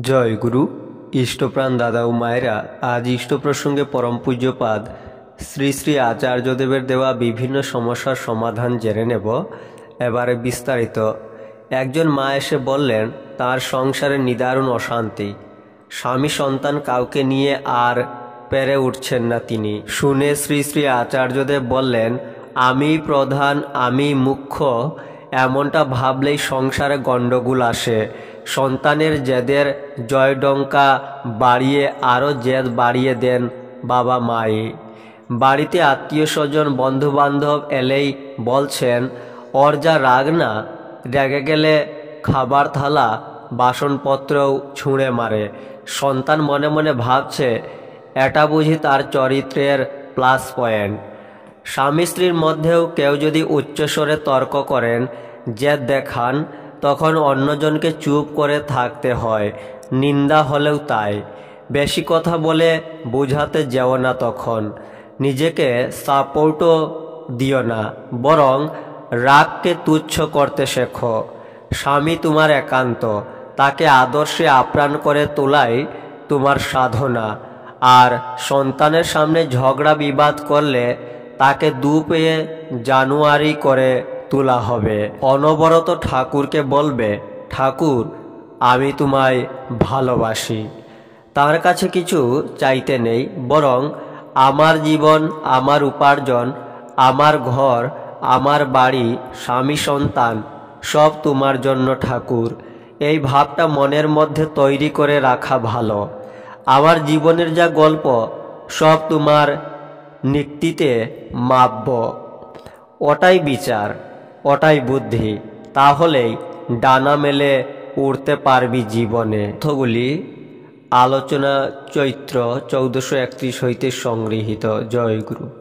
জয় গুরু। ইষ্টপ্রাণ দাদা ও মায়েরা, আজ ইষ্ট প্রসঙ্গে পরম পূজ্যপাদ শ্রী শ্রী আচার্যদেবের দেওয়া বিভিন্ন সমস্যার সমাধান জেনে নেব। এবারে বিস্তারিত। একজন মা এসে বললেন তার সংসারে নিদারুণ অশান্তি, স্বামী সন্তান কাউকে নিয়ে আর পেরে উঠছেন না তিনি। শুনে শ্রী শ্রী আচার্যদেব বললেন, আমি প্রধান, আমি মুখ্য, এমনটা ভাবলেই সংসারে গণ্ডগোল আসে। সন্তানের জেদের জয়ডঙ্কা বাড়িয়ে আরও জেদ বাড়িয়ে দেন বাবা মাই। বাড়িতে আত্মীয় স্বজন বন্ধুবান্ধব এলেই বলছেন, ওর যা রাগ না, রেগে গেলে খাবার থালা বাসনপত্রও ছুঁড়ে মারে। সন্তান মনে মনে ভাবছে, এটা বুঝি তার চরিত্রের প্লাস পয়েন্ট। স্বামী স্ত্রীর মধ্যেও কেউ যদি উচ্চস্বরে তর্ক করেন, জেদ দেখান, তখন অন্যজনকে চুপ করে থাকতে হয়। নিন্দা হলেও তাই। বেশি কথা বলে বোঝাতে যেও না, তখন নিজেকে সাপোর্টও দিও না, বরং রাগকে তুচ্ছ করতে শেখো। স্বামী তোমার একান্ত, তাকে আদর্শে আপ্রাণ করে তোলাই তোমার সাধনা। আর সন্তানের সামনে ঝগড়া বিবাদ করলে তাকে দু পেয়ে জানুয়ারি করে তোলা হবে। অনবরত ঠাকুরকে বলবে, ঠাকুর আমি তোমায় ভালোবাসি। তার কাছে কিছু চাইতে নেই, বরং আমার জীবন, আমার উপার্জন, আমার ঘর, আমার বাড়ি, স্বামী সন্তান সব তোমার জন্য ঠাকুর। এই ভাবটা মনের মধ্যে তৈরি করে রাখা ভালো। আমার জীবনের যা গল্প সব তোমার নিক্তিতে মাপব। ওটাই বিচার, ওটাই বুদ্ধি, তাহলেই ডানা মেলে উড়তে পারবি জীবনে। তথ্যগুলি আলোচনা চৈত্র 1431 হইতে সংগৃহীত। জয় গুরু।